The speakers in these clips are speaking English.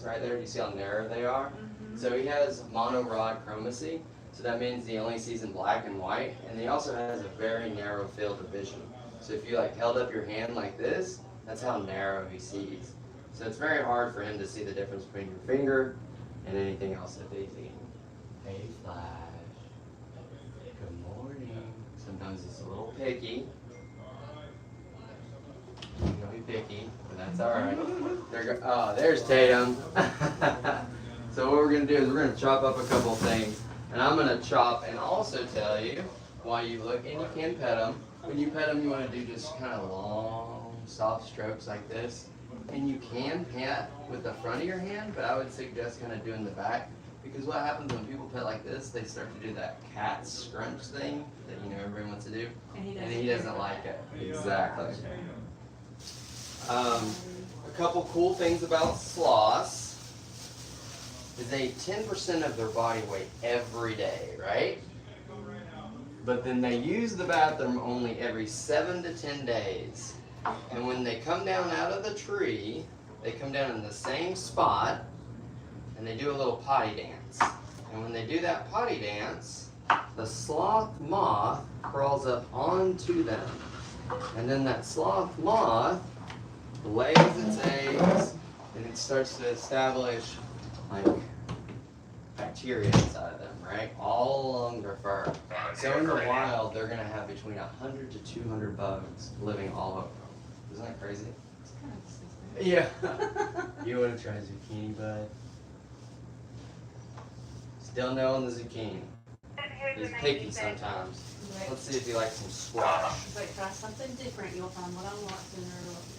eyes right there. You see how narrow they are? So he has monochromacy. So that means he only sees in black and white. And he also has a very narrow field of vision. So if you like held up your hand like this, that's how narrow he sees. So it's very hard for him to see the difference between your finger and anything else that he's eating. Hey Flash, good morning. Sometimes he's a little picky. He's gonna be picky, but that's alright. Oh, there's Tatum. So what we're gonna do is we're gonna chop up a couple things. And I'm gonna chop and also tell you while you look, and you can pet them. When you pet them, you wanna do just kind of long, soft strokes like this. And you can pet with the front of your hand, but I would suggest kind of doing the back, because what happens when people pet like this, they start to do that cat scrunch thing that everybody wants to do, and he doesn't like it. Exactly. A couple cool things about sloths is they 10% of their body weight every day, right? But then they use the bathroom only every 7 to 10 days. And when they come down out of the tree, they come down in the same spot and they do a little potty dance. And when they do that potty dance, the sloth moth crawls up onto them. And then that sloth moth lays its eggs and it starts to establish like bacteria inside of them, right? All along their fur. So in the wild, they're gonna have between 100 to 200 bugs living all over them. Isn't that crazy? It's kind of disgusting. Yeah. You want to try zucchini, bud? Still no on the zucchini. He's picky sometimes. Right. Let's see if he likes some squash. But try something different. You'll find what I want sooner or later.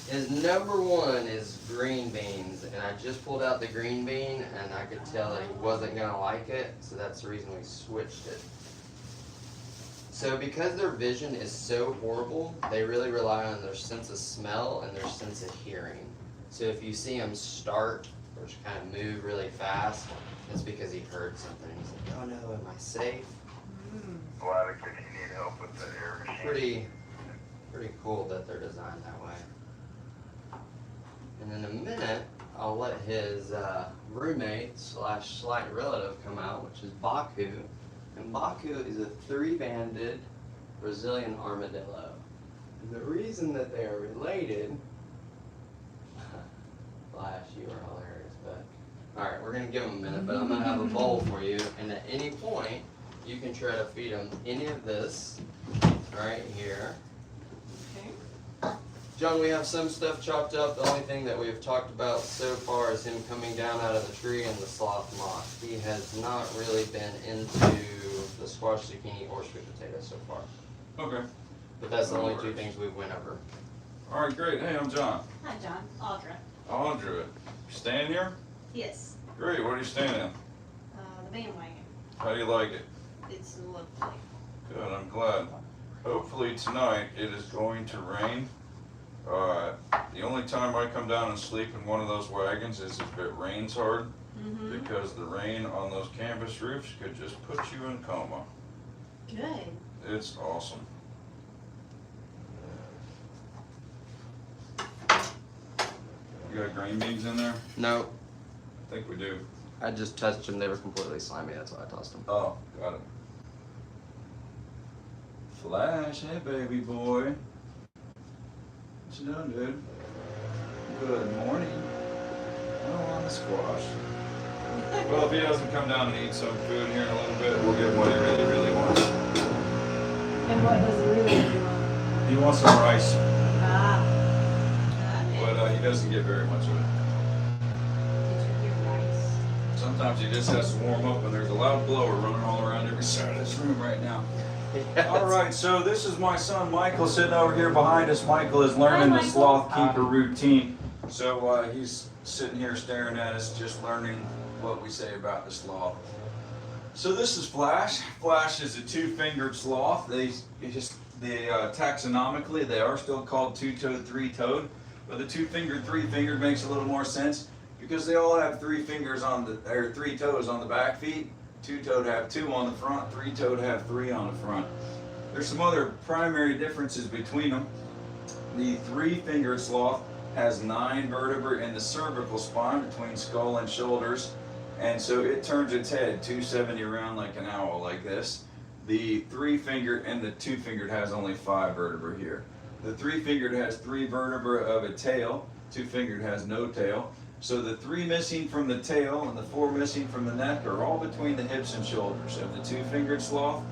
His number one is green beans, and I just pulled out the green bean, and I could tell that he wasn't gonna like it, so that's the reason we switched it. So because their vision is so horrible, they really rely on their sense of smell and their sense of hearing. So if you see him start or just kind of move really fast, it's because he heard something. He's like, oh no, am I safe? Vladik, if you need help with the air machine. Pretty cool that they're designed that way. And in a minute, I'll let his roommate / slight relative come out, which is Baku. And Baku is a 3-banded Brazilian armadillo. And the reason that they are related, Flash, you are hilarious, but alright, we're gonna give them a minute, but I'm gonna have a bowl for you, and at any point, you can try to feed them any of this right here. Okay. John, we have some stuff chopped up. The only thing that we've talked about so far is him coming down out of the tree and the sloth moth. He has not really been into the squash, zucchini, or sweet potato so far. Okay. But that's the only two things we've went over. All right, great. Hey, I'm John. Hi, John. Audra. Audra, you staying here? Yes. Great. What are you staying in? The bandwagon. How do you like it? It's lovely. Good. I'm glad. Hopefully tonight it is going to rain. The only time I come down and sleep in one of those wagons is if it rains hard, because the rain on those canvas roofs could just put you in coma. Good. It's awesome. You got green beans in there? No, I think we do. I just touched them. They were completely slimy. That's why I tossed them. Oh, got it. Flash, hey baby boy. What you doing, dude? Good morning. Oh, on the squash. Well, if he doesn't come down and eat some food here in a little bit, we'll get what he really, really wants. And what does he really want? He wants some rice, Got it. but he doesn't get very much of it. Did you hear rice? Sometimes he just has to warm up, and there's a loud blower running all around every side of this room right now. Yes. All right, so this is my son Michael sitting over here behind us. Michael is learning the sloth keeper routine. So he's sitting here staring at us, just learning what we say about the sloth. So this is Flash. Flash is a 2-fingered sloth. Taxonomically, they are still called 2-toed, 3-toed, but the 2-fingered, 3-fingered makes a little more sense because they all have 3 fingers on the, or 3 toes on the back feet. 2-toed have 2 on the front, 3-toed have 3 on the front. There's some other primary differences between them. The 3-fingered sloth has 9 vertebrae in the cervical spine between skull and shoulders, and so it turns its head 270 around like an owl, like this. The 3-fingered and the 2-fingered has only 5 vertebrae here. The 3-fingered has 3 vertebrae of a tail. 2-fingered has no tail. So the 3 missing from the tail and the 4 missing from the neck are all between the hips and shoulders of the 2-fingered sloth.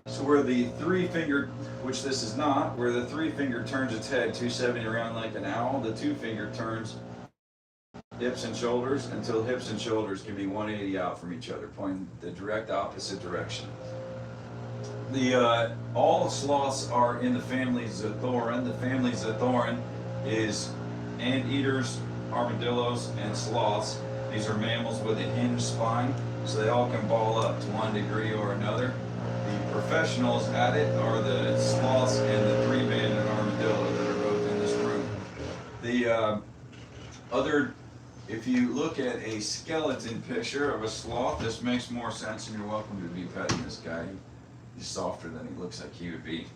So where the 3-fingered, which this is not, where the 3-fingered turns its head 270 around like an owl, the 2-fingered turns hips and shoulders until hips and shoulders can be 180 out from each other, pointing the direct opposite direction. All sloths are in the family Zothoran. The family Zothoran is anteaters, armadillos, and sloths. These are mammals with a hinged spine, so they all can ball up to one degree or another. The professionals at it are the sloths and the 3-banded armadillo that are both in this room. If you look at a skeleton picture of a sloth, this makes more sense, and you're welcome to be petting this guy. He's softer than he looks like he would be.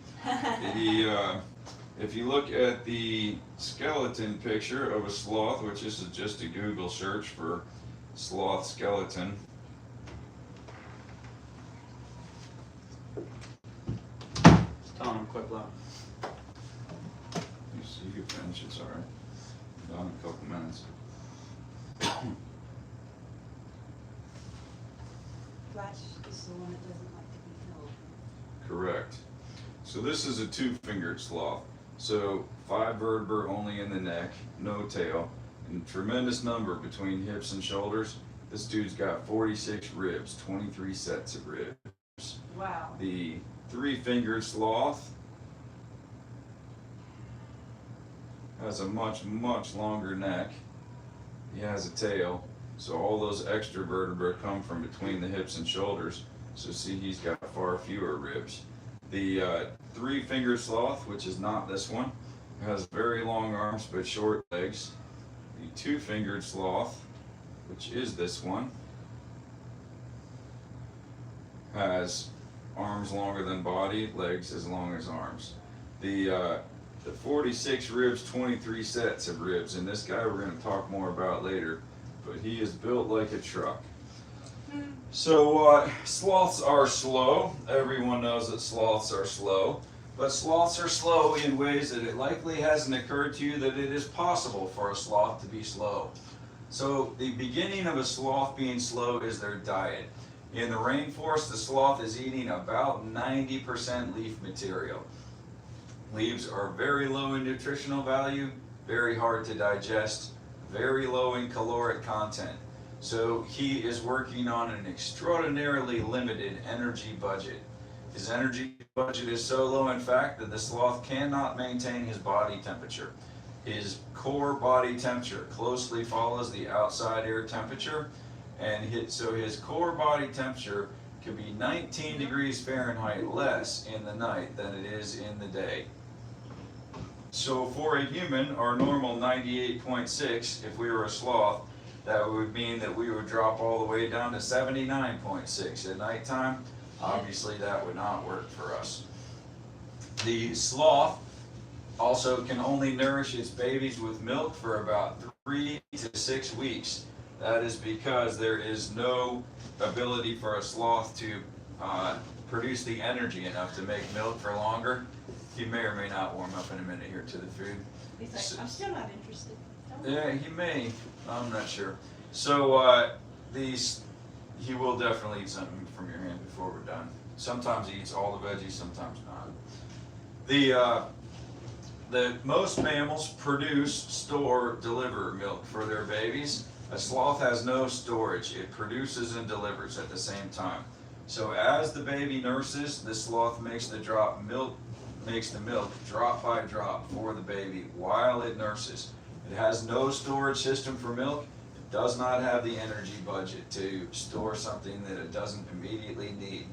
If you look at the skeleton picture of a sloth, which is just a Google search for sloth skeleton. Telling him quick loud. You can finish, it's alright. Done in a couple minutes. Flash is the one that doesn't like to be held. Correct. So this is a 2-fingered sloth. So 5 vertebrae only in the neck, no tail, and tremendous number between hips and shoulders. This dude's got 46 ribs, 23 sets of ribs. Wow. The 3-fingered sloth has a much, much longer neck. He has a tail, so all those extra vertebrae come from between the hips and shoulders. So see, he's got far fewer ribs. The 3-fingered sloth, which is not this one, has very long arms but short legs. The 2-fingered sloth, which is this one, has arms longer than body, legs as long as arms. The 46 ribs, 23 sets of ribs, and this guy we're going to talk more about later, but he is built like a truck. So sloths are slow. Everyone knows that sloths are slow, but sloths are slow in ways that it likely hasn't occurred to you that it is possible for a sloth to be slow. So the beginning of a sloth being slow is their diet. In the rainforest, the sloth is eating about 90% leaf material. Leaves are very low in nutritional value, very hard to digest, very low in caloric content. So he is working on an extraordinarily limited energy budget. His energy budget is so low, in fact, that the sloth cannot maintain his body temperature. His core body temperature closely follows the outside air temperature, and so his core body temperature can be 19 degrees Fahrenheit less in the night than it is in the day. So for a human, our normal 98.6, if we were a sloth, that would mean that we would drop all the way down to 79.6 at nighttime. Obviously that would not work for us. The sloth also can only nourish its babies with milk for about 3 to 6 weeks. That is because there is no ability for a sloth to produce the energy enough to make milk for longer. He may or may not warm up in a minute here to the food. He's like, I'm still not interested. Yeah, he may. I'm not sure. So he will definitely eat something from your hand before we're done. Sometimes he eats all the veggies, sometimes not. The most mammals produce, store, deliver milk for their babies. A sloth has no storage. It produces and delivers at the same time. So as the baby nurses, the sloth makes the milk drop by drop for the baby while it nurses. It has no storage system for milk. It does not have the energy budget to store something that it doesn't immediately need.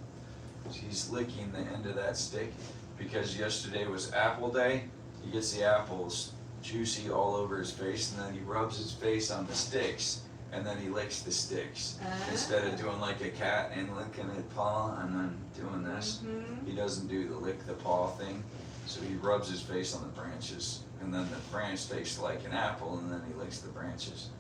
He's licking the end of that stick because yesterday was apple day. He gets the apples juicy all over his face, and then he rubs his face on the sticks, and then he licks the sticks. Instead of doing like a cat and licking his paw and then doing this, he doesn't do the lick the paw thing. So he rubs his face on the branches, and then the branch tastes like an apple, and then he licks the branches.